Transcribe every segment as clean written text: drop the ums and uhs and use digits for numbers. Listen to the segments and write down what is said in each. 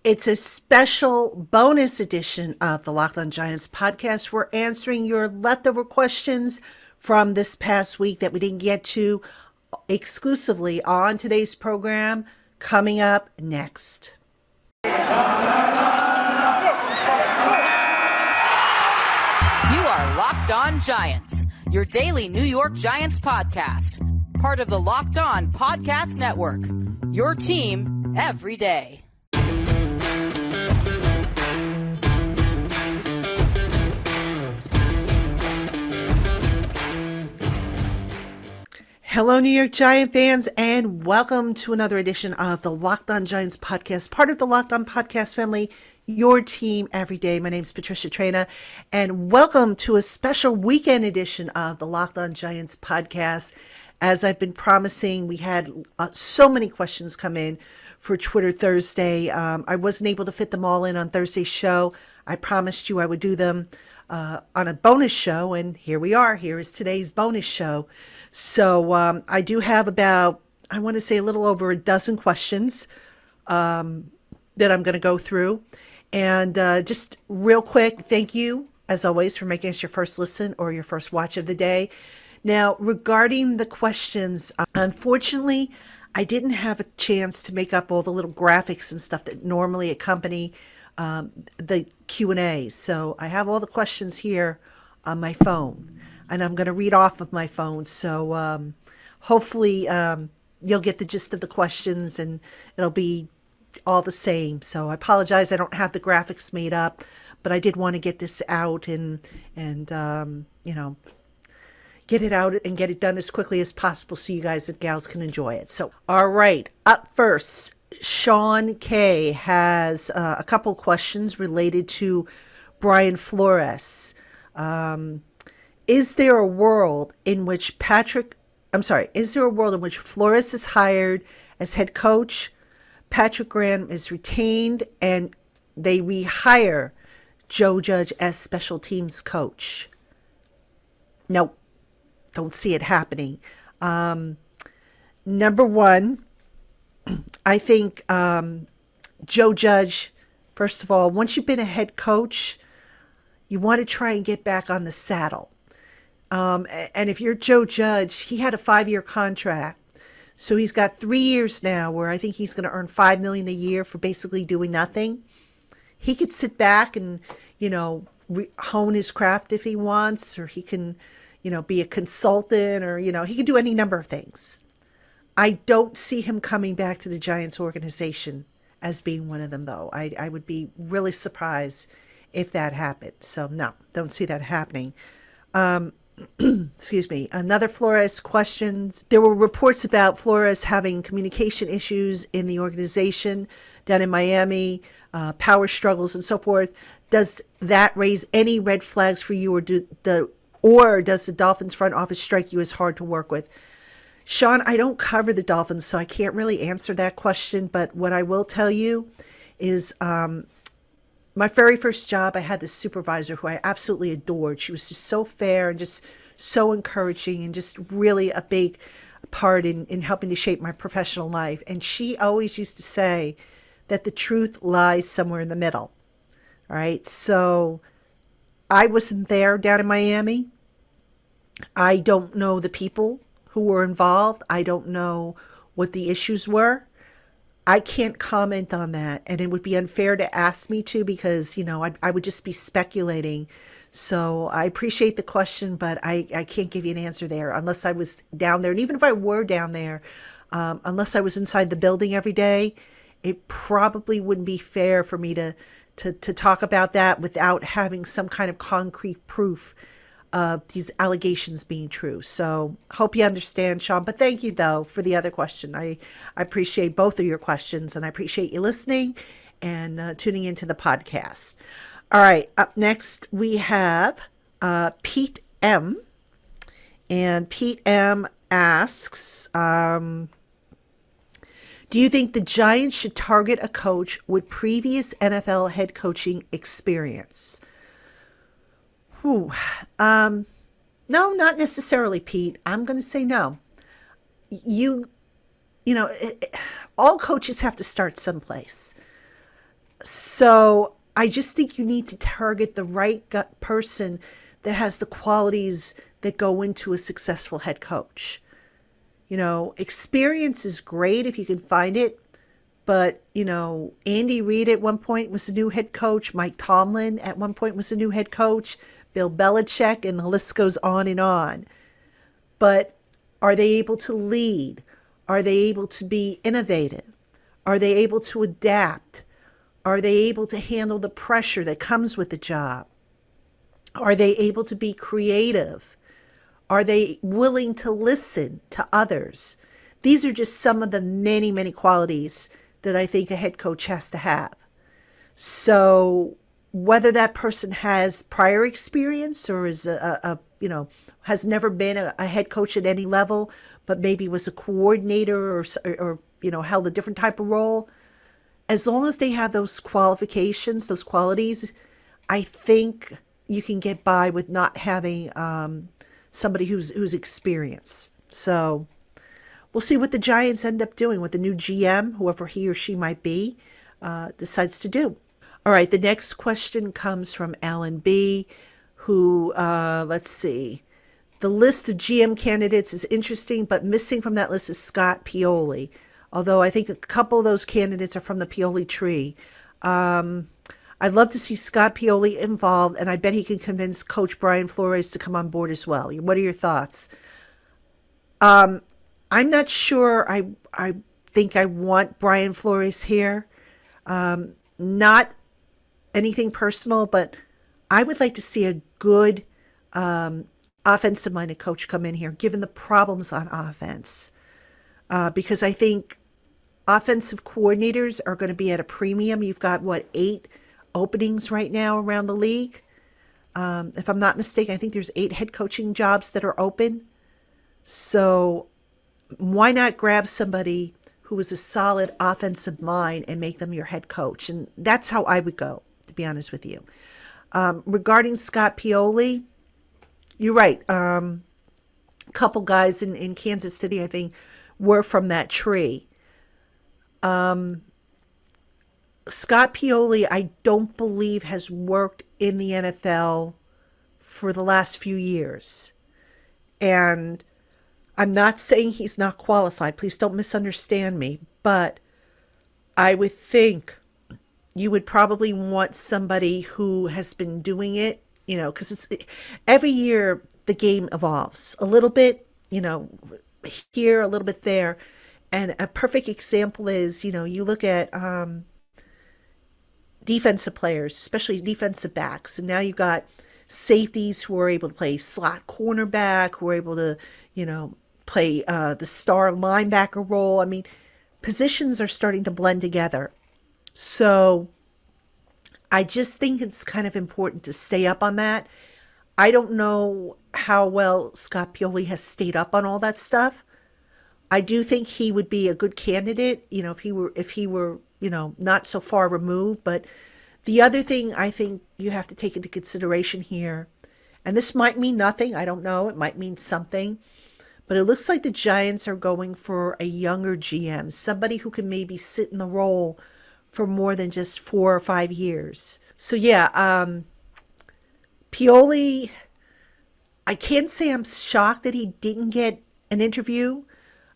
It's a special bonus edition of the Locked On Giants podcast. We're answering your leftover questions from this past week that we didn't get to exclusively on today's program. Coming up next. You are Locked On Giants, your daily New York Giants podcast. Part of the Locked On Podcast Network, your team every day. Hello, New York Giant fans, and welcome to another edition of the Locked On Giants podcast, part of the Locked On Podcast family, your team every day. My name is Patricia Traina, and welcome to a special weekend edition of the Locked On Giants podcast. As I've been promising, we had so many questions come in for Twitter Thursday. I wasn't able to fit them all in on Thursday's show. I promised you I would do them on a bonus show, and here we are. Here is today's bonus show. So I do have about, I want to say a little over a dozen questions that I'm going to go through. And just real quick, thank you, as always, for making us your first listen or your first watch of the day. Now, regarding the questions, unfortunately, I didn't have a chance to make up all the little graphics and stuff that normally accompany the Q&A. So I have all the questions here on my phone, and I'm going to read off of my phone. So hopefully you'll get the gist of the questions and it'll be all the same. So I apologize. I don't have the graphics made up, but I did want to get this out and get it out and get it done as quickly as possible so you guys and gals can enjoy it. So, all right, up first, Sean K has a couple questions related to Brian Flores. Is there a world in which Flores is hired as head coach, Patrick Graham is retained, and they rehire Joe Judge as special teams coach? Nope, don't see it happening. Number one, I think Joe Judge, first of all, once you've been a head coach, you want to try and get back on the saddle. And if you're Joe Judge, he had a 5-year contract. So he's got 3 years now where I think he's going to earn $5 million a year for basically doing nothing. He could sit back and, hone his craft if he wants, or he can, be a consultant, or, he could do any number of things. I don't see him coming back to the Giants organization as being one of them, though. I would be really surprised if that happened. So, no, don't see that happening. Excuse me. Another Flores questions. There were reports about Flores having communication issues in the organization down in Miami, power struggles and so forth. Does that raise any red flags for you, or does the Dolphins front office strike you as hard to work with? Sean, I don't cover the Dolphins, so I can't really answer that question. But what I will tell you is my very first job, I had this supervisor who I absolutely adored. She was just so fair and just so encouraging and just really a big part in helping to shape my professional life. And she always used to say that the truth lies somewhere in the middle. All right. So I wasn't there down in Miami. I don't know the people who were involved. I don't know what the issues were. I can't comment on that, and it would be unfair to ask me to because, I would just be speculating. So I appreciate the question, but I can't give you an answer there unless I was down there. And even if I were down there, unless I was inside the building every day, it probably wouldn't be fair for me to talk about that without having some kind of concrete proof of these allegations being true. So hope you understand, Sean. But thank you, though, for the other question. I appreciate both of your questions, and I appreciate you listening and tuning into the podcast. All right, up next we have Pete M. And Pete M. asks, do you think the Giants should target a coach with previous NFL head coaching experience? No, not necessarily, Pete. I'm going to say no. All coaches have to start someplace. So I just think you need to target the right person that has the qualities that go into a successful head coach. Experience is great if you can find it. But, Andy Reid at one point was a new head coach. Mike Tomlin at one point was a new head coach. Bill Belichick, and the list goes on and on. But are they able to lead? Are they able to be innovative? Are they able to adapt? Are they able to handle the pressure that comes with the job? Are they able to be creative? Are they willing to listen to others? These are just some of the many, many qualities that I think a head coach has to have. So whether that person has prior experience or is has never been a head coach at any level, but maybe was a coordinator or held a different type of role, as long as they have those qualifications, those qualities, I think you can get by with not having somebody who's experienced. So we'll see what the Giants end up doing, what the new GM, whoever he or she might be, decides to do. All right, the next question comes from Alan B., who, let's see. The list of GM candidates is interesting, but missing from that list is Scott Pioli, although I think a couple of those candidates are from the Pioli tree. I'd love to see Scott Pioli involved, and I bet he can convince Coach Brian Flores to come on board as well. What are your thoughts? I'm not sure I think I want Brian Flores here. Not anything personal, but I would like to see a good offensive-minded coach come in here, given the problems on offense. Because I think offensive coordinators are going to be at a premium. You've got, 8 openings right now around the league? If I'm not mistaken, I think there's 8 head coaching jobs that are open. So why not grab somebody who is a solid offensive mind and make them your head coach? And that's how I would go, to be honest with you. Regarding Scott Pioli, you're right. A couple guys in Kansas City, I think, were from that tree. Scott Pioli, I don't believe, has worked in the NFL for the last few years. And I'm not saying he's not qualified. Please don't misunderstand me. But I would think you would probably want somebody who has been doing it, because every year the game evolves a little bit, here, a little bit there. And a perfect example is, you look at defensive players, especially defensive backs. And now you've got safeties who are able to play slot cornerback, who are able to, play the star linebacker role. I mean, positions are starting to blend together. So I just think it's kind of important to stay up on that. I don't know how well Scott Pioli has stayed up on all that stuff. I do think he would be a good candidate, if he were, not so far removed. But the other thing I think you have to take into consideration here, and this might mean nothing, I don't know, it might mean something, but it looks like the Giants are going for a younger GM, somebody who can maybe sit in the role for more than just 4 or 5 years. So yeah, Pioli, I can't say I'm shocked that he didn't get an interview.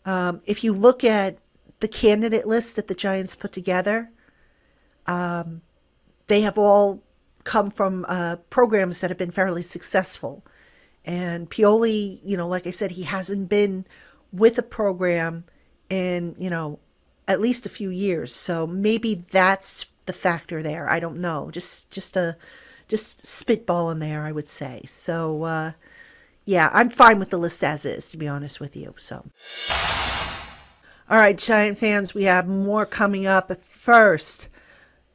If you look at the candidate list that the Giants put together, they have all come from programs that have been fairly successful. And Pioli, like I said, he hasn't been with a program in, at least a few years. So maybe that's the factor there. I don't know. Just spitball in there, I would say. So, yeah, I'm fine with the list as is, to be honest with you. So, all right, Giant fans, we have more coming up. But first,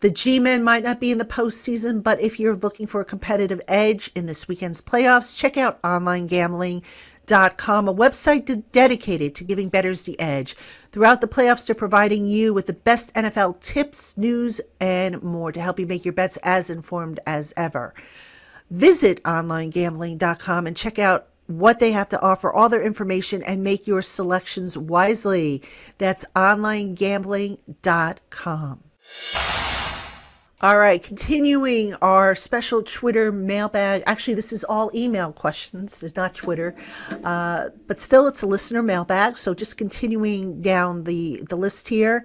the G-Men might not be in the postseason, but if you're looking for a competitive edge in this weekend's playoffs, check out onlinegambling.com, a website dedicated to giving bettors the edge. Throughout the playoffs, they're providing you with the best NFL tips, news, and more to help you make your bets as informed as ever. Visit onlinegambling.com and check out what they have to offer, all their information, and make your selections wisely. That's onlinegambling.com. All right, continuing our special Twitter mailbag. Actually, this is all email questions. It's not Twitter. But still, it's a listener mailbag. So just continuing down the list here.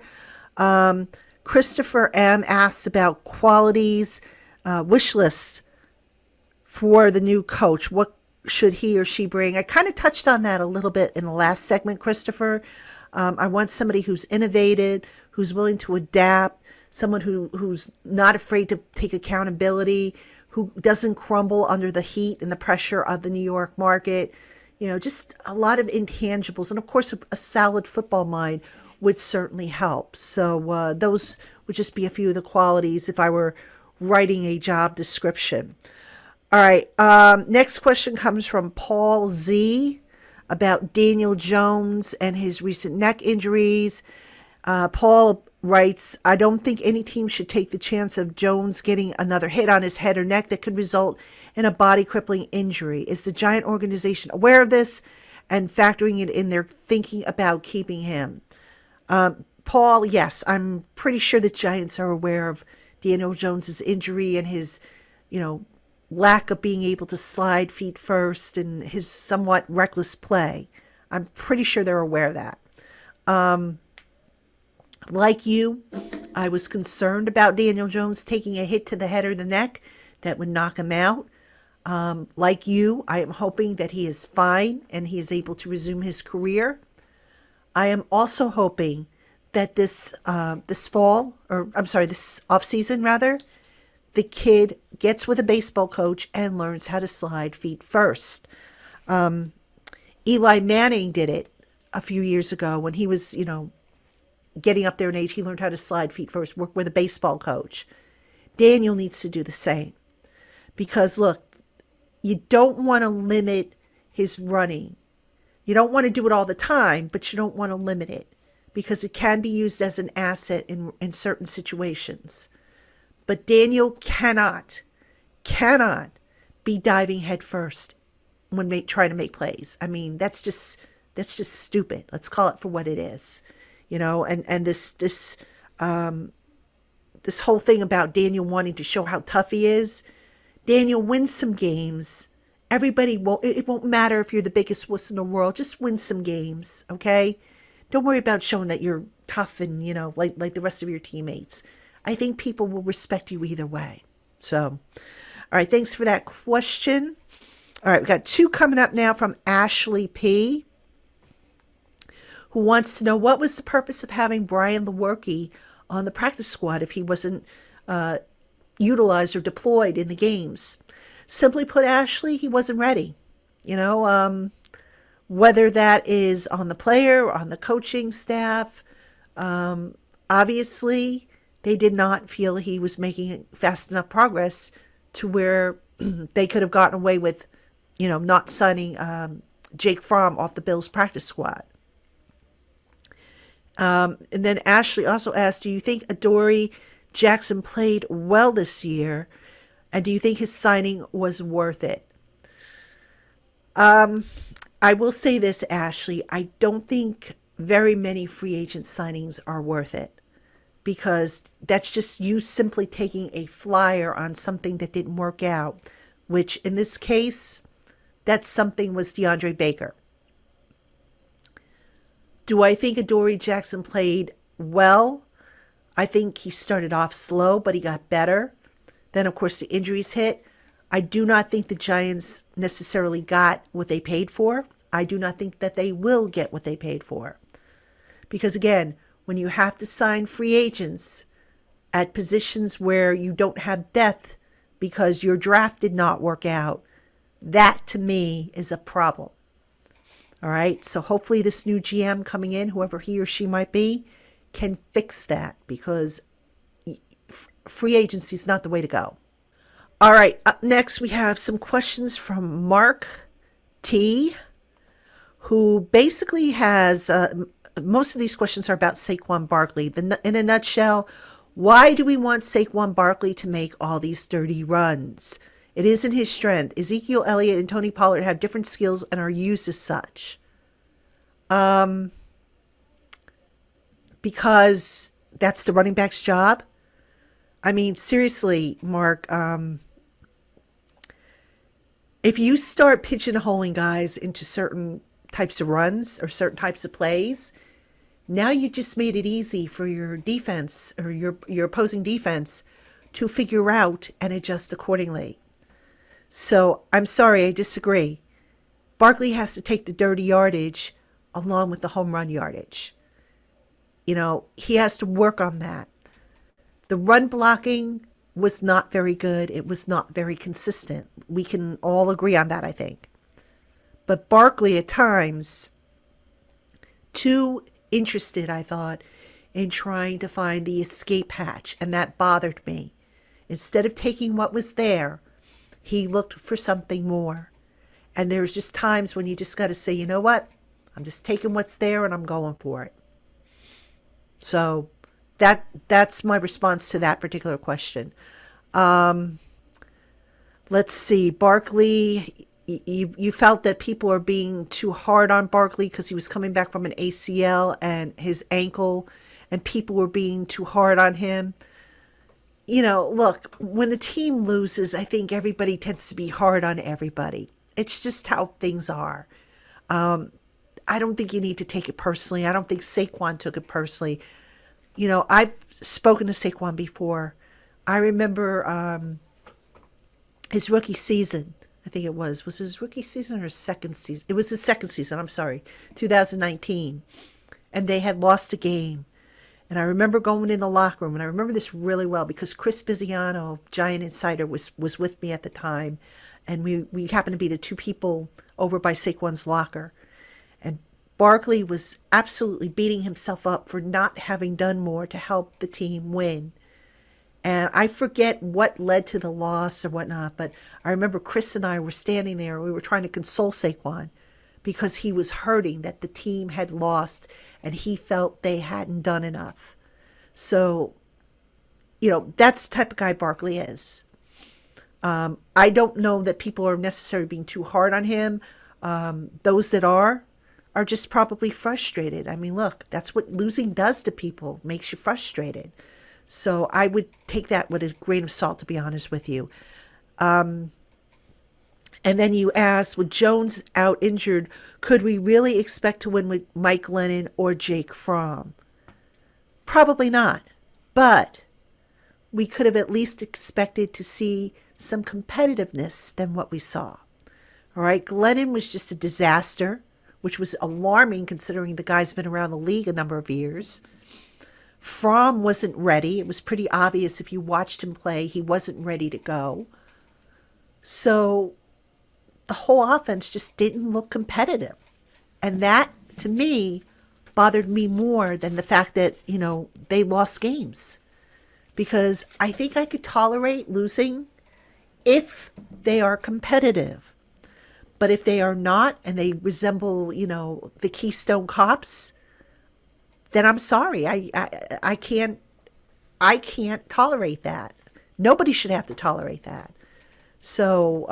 Christopher M. asks about qualities, wish list for the new coach. What should he or she bring? I kind of touched on that a little bit in the last segment, Christopher. I want somebody who's innovative, who's willing to adapt, someone who's not afraid to take accountability, who doesn't crumble under the heat and the pressure of the New York market. Just a lot of intangibles. And of course, a solid football mind would certainly help. So those would just be a few of the qualities if I were writing a job description. All right. Next question comes from Paul Z about Daniel Jones and his recent neck injuries. Paul writes, I don't think any team should take the chance of Jones getting another hit on his head or neck that could result in a body-crippling injury. Is the Giant organization aware of this and factoring it in their thinking about keeping him? Paul, yes, I'm pretty sure the Giants are aware of Daniel Jones's injury and his, lack of being able to slide feet first and his somewhat reckless play. I'm pretty sure they're aware of that. Like you, I was concerned about Daniel Jones taking a hit to the head or the neck that would knock him out. Like you, I am hoping that he is fine and he is able to resume his career. I am also hoping that this offseason rather, the kid gets with a baseball coach and learns how to slide feet first. Eli Manning did it a few years ago when he was, getting up there in age. He learned how to slide feet first, work with a baseball coach. Daniel needs to do the same. Because look, you don't want to limit his running. You don't want to do it all the time, but you don't want to limit it because it can be used as an asset in certain situations. But Daniel cannot be diving head first when trying to make plays. I mean, that's just stupid. Let's call it for what it is. And this whole thing about Daniel wanting to show how tough he is. Daniel wins some games. It won't matter if you're the biggest wuss in the world. Just win some games, okay? Don't worry about showing that you're tough and, like the rest of your teammates. I think people will respect you either way. So, all right, thanks for that question. All right, we've got two coming up now from Ashley P., who wants to know what was the purpose of having Brian Lewerke on the practice squad if he wasn't utilized or deployed in the games. Simply put, Ashley, he wasn't ready. Whether that is on the player or on the coaching staff, obviously they did not feel he was making fast enough progress to where they could have gotten away with, not signing Jake Fromm off the Bills practice squad. And then Ashley also asked, do you think Adoree Jackson played well this year? And do you think his signing was worth it? I will say this, Ashley. I don't think very many free agent signings are worth it. Because that's just you simply taking a flyer on something that didn't work out. Which in this case, that something was DeAndre Baker. Do I think Adoree Jackson played well? I think he started off slow, but he got better. Then, of course, the injuries hit. I do not think the Giants necessarily got what they paid for. I do not think that they will get what they paid for. Because, again, when you have to sign free agents at positions where you don't have depth because your draft did not work out, that, to me, is a problem. All right, so hopefully this new GM coming in, whoever he or she might be, can fix that because free agency is not the way to go. All right, up next we have some questions from Mark T., who basically has, most of these questions are about Saquon Barkley. In a nutshell, why do we want Saquon Barkley to make all these dirty runs? It isn't his strength. Ezekiel Elliott and Tony Pollard have different skills and are used as such. Because that's the running back's job. I mean, seriously, Mark, if you start pigeonholing guys into certain types of runs or certain types of plays, now you just made it easy for your defense or your opposing defense to figure out and adjust accordingly. So I'm sorry, I disagree. Barkley has to take the dirty yardage along with the home run yardage. You know, he has to work on that. The run blocking was not very good. It was not very consistent. We can all agree on that, I think. But Barkley at times, too interested, I thought, in trying to find the escape hatch, and that bothered me. Instead of taking what was there, he looked for something more. And there's just times when you just got to say, you know what? I'm just taking what's there and I'm going for it. So that's my response to that particular question. Let's see. Barkley, you felt that people are being too hard on Barkley because he was coming back from an ACL and his ankle, and people were being too hard on him. You know, look, when the team loses, I think everybody tends to be hard on everybody. It's just how things are. I don't think you need to take it personally. I don't think Saquon took it personally. You know, I've spoken to Saquon before. I remember his rookie season. I think it was his rookie season or his second season? It was his second season, I'm sorry, 2019. And they had lost a game. And I remember going in the locker room, and I remember this really well because Chris Biziano, Giant Insider, was with me at the time. And we happened to be the two people over by Saquon's locker. And Barkley was absolutely beating himself up for not having done more to help the team win. And I forget what led to the loss or whatnot, but I remember Chris and I were standing there. We were trying to console Saquon because he was hurting that the team had lost and he felt they hadn't done enough. So, you know, that's the type of guy Barkley is. I don't know that people are necessarily being too hard on him. Those that are just probably frustrated. I mean, look, that's what losing does to people, makes you frustrated. So I would take that with a grain of salt, to be honest with you. And then you ask, with Jones out injured, could we really expect to win with Mike Glennon or Jake Fromm? Probably not. But we could have at least expected to see some competitiveness than what we saw. All right, Glennon was just a disaster, which was alarming considering the guy's been around the league a number of years. Fromm wasn't ready. It was pretty obvious if you watched him play, he wasn't ready to go. So the whole offense just didn't look competitive. And that, to me, bothered me more than the fact that, you know, they lost games. Because I think I could tolerate losing if they are competitive. But if they are not and they resemble, you know, the Keystone Cops, then I'm sorry. I can't tolerate that. Nobody should have to tolerate that. So,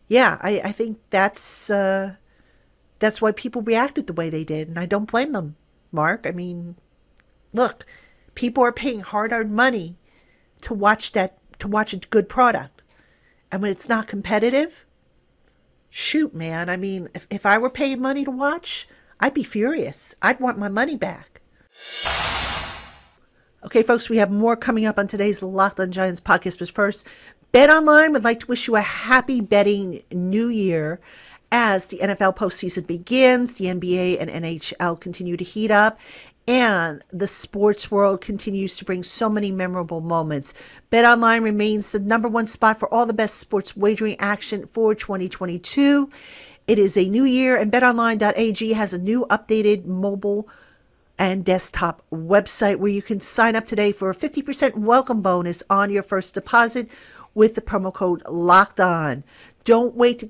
yeah, I think that's why people reacted the way they did. And I don't blame them, Mark. I mean, look, people are paying hard-earned money to watch a good product. And when it's not competitive, shoot, man. I mean, if I were paying money to watch, I'd be furious. I'd want my money back. Okay, folks, we have more coming up on today's Locked on Giants podcast. But first, BetOnline would like to wish you a happy betting new year as the NFL postseason begins. The NBA and NHL continue to heat up, and the sports world continues to bring so many memorable moments. BetOnline remains the number one spot for all the best sports wagering action for 2022. It is a new year, and betonline.ag has a new updated mobile and desktop website where you can sign up today for a 50% welcome bonus on your first deposit with the promo code LOCKEDON. Don't wait to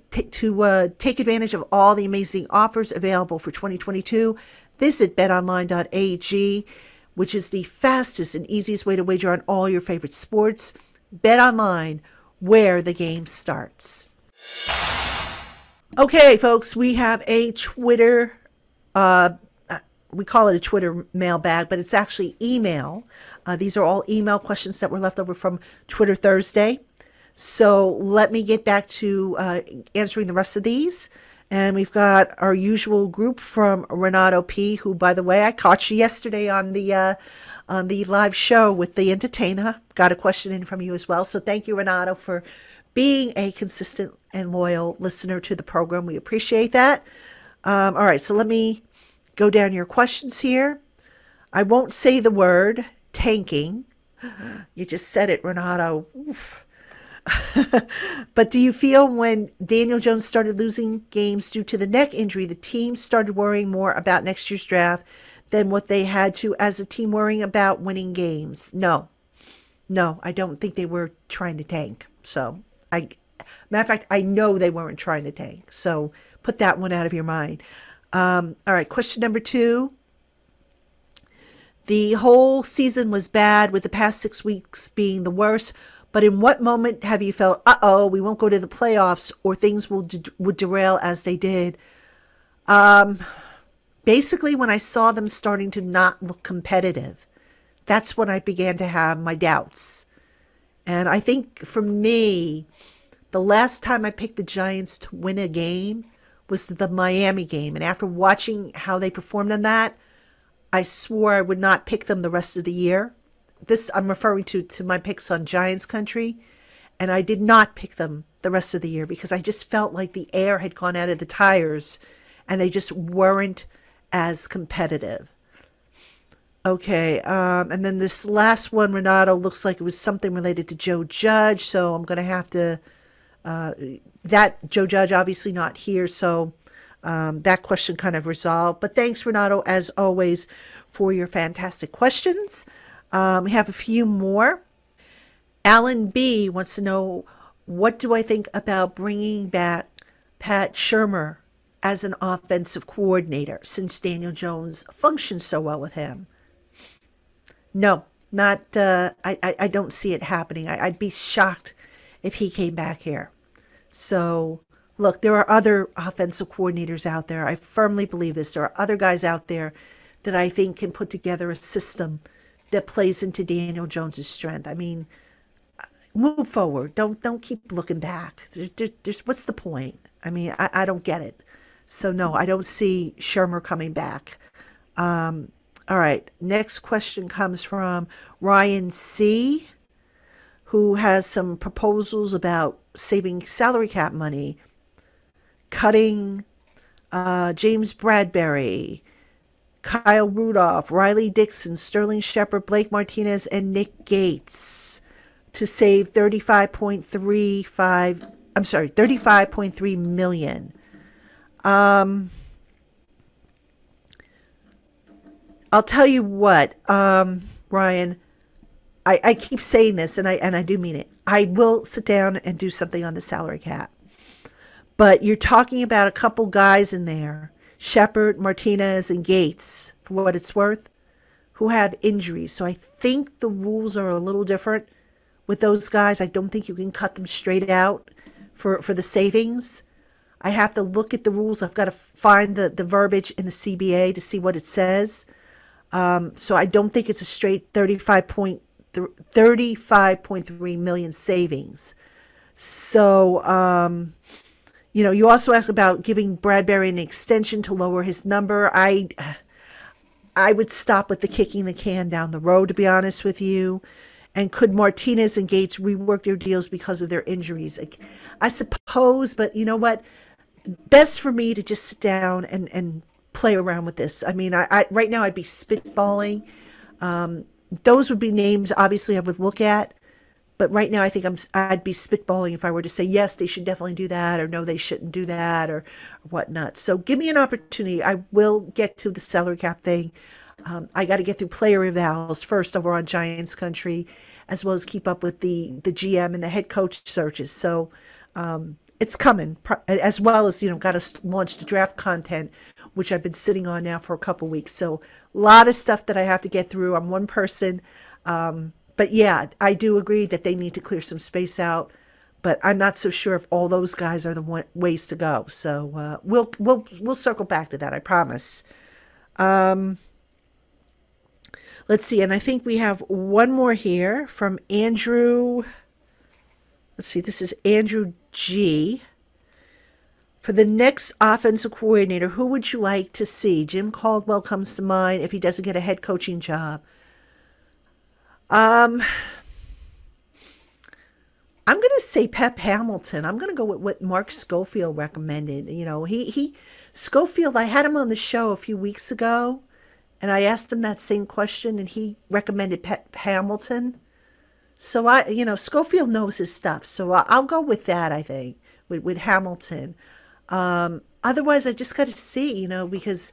take advantage of all the amazing offers available for 2022. Visit betonline.ag, which is the fastest and easiest way to wager on all your favorite sports. BetOnline, where the game starts. Okay, folks, we have a Twitter, we call it a Twitter mailbag, but it's actually email. These are all email questions that were left over from Twitter Thursday. So let me get back to answering the rest of these. And we've got our usual group from Renato P., who, by the way, I caught you yesterday on the live show with the entertainer. Got a question in from you as well. So thank you, Renato, for being a consistent and loyal listener to the program. We appreciate that. All right, so let me go down your questions here. I won't say the word tanking. You just said it, Renato. But do you feel when Daniel Jones started losing games due to the neck injury, the team started worrying more about next year's draft than what they had to as a team worrying about winning games? No, I don't think they were trying to tank. So matter of fact, I know they weren't trying to tank. So put that one out of your mind. All right, question number 2. The whole season was bad, with the past 6 weeks being the worst. But in what moment have you felt, we won't go to the playoffs, or things would derail as they did? Basically, when I saw them starting to not look competitive, that's when I began to have my doubts. And I think for me, the last time I picked the Giants to win a game was the Miami game. And after watching how they performed on that, I swore I would not pick them the rest of the year. This I'm referring to my picks on Giants Country. And I did not pick them the rest of the year because I just felt like the air had gone out of the tires and they just weren't as competitive. Okay, and then this last one, Renato, looks like it was something related to Joe Judge. So I'm going to have to, that Joe Judge obviously not here. So that question kind of resolved. But thanks, Renato, as always, for your fantastic questions. We have a few more. Alan B. wants to know, what do I think about bringing back Pat Shurmur as an offensive coordinator since Daniel Jones functions so well with him? No, not. I don't see it happening. I'd be shocked if he came back here. So, look, there are other offensive coordinators out there. I firmly believe this. There are other guys out there that I think can put together a system that plays into Daniel Jones's strength. I mean, move forward. Don't keep looking back. There's what's the point? I mean, I don't get it. So no, I don't see Shurmur coming back. All right. Next question comes from Ryan C., who has some proposals about saving salary cap money, cutting James Bradbury, Kyle Rudolph, Riley Dixon, Sterling Shepard, Blake Martinez, and Nick Gates to save $35.3 million. I'll tell you what, Ryan, I keep saying this, and I do mean it. I will sit down and do something on the salary cap. But you're talking about a couple guys in there, Shepard, Martinez, and Gates, for what it's worth, who have injuries. So I think the rules are a little different with those guys. I don't think you can cut them straight out for the savings. I have to look at the rules. I've got to find the verbiage in the CBA to see what it says. So I don't think it's a straight 35.3 million savings. So, you also asked about giving Bradbury an extension to lower his number. I would stop with the kicking the can down the road, to be honest with you. And could Martinez and Gates rework their deals because of their injuries? I suppose, but you know what? Best for me to just sit down and play around with this. I mean, I right now I'd be spitballing. Those would be names, obviously, I would look at. But right now I think I'd be spitballing if I were to say, yes, they should definitely do that, or no, they shouldn't do that, or whatnot. So give me an opportunity. I will get to the salary cap thing. I got to get through player evals first over on Giants Country, as well as keep up with the GM and the head coach searches. So it's coming, as well as, got to launch the draft content, which I've been sitting on now for a couple weeks. So a lot of stuff that I have to get through. I'm one person. But yeah, I do agree that they need to clear some space out. But I'm not so sure if all those guys are the ways to go. So we'll circle back to that, I promise. Let's see, and I think we have one more here from Andrew. Let's see, this is Andrew G. For the next offensive coordinator, who would you like to see? Jim Caldwell comes to mind if he doesn't get a head coaching job. I'm going to say Pep Hamilton. I'm going to go with what Mark Schofield recommended. You know, Schofield, I had him on the show a few weeks ago, and I asked him that same question, and he recommended Pep Hamilton. So Schofield knows his stuff. So I'll go with that, I think, with Hamilton. Otherwise, I just got to see, because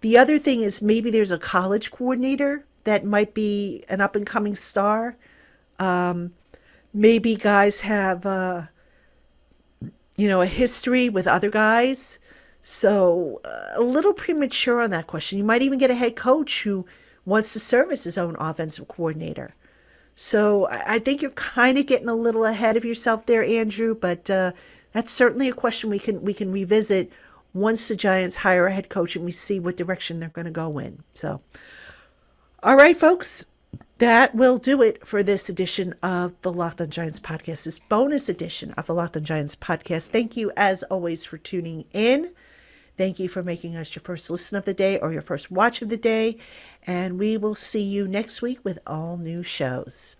the other thing is maybe there's a college coordinator that might be an up-and-coming star. Maybe guys have, a history with other guys. So a little premature on that question. You might even get a head coach who wants to serve as his own offensive coordinator. So I think you're kind of getting a little ahead of yourself there, Andrew, but that's certainly a question we can revisit once the Giants hire a head coach and we see what direction they're going to go in. So, all right, folks, that will do it for this edition of the Locked On Giants podcast, this bonus edition of the Locked On Giants podcast. Thank you, as always, for tuning in. Thank you for making us your first listen of the day or your first watch of the day. And we will see you next week with all new shows.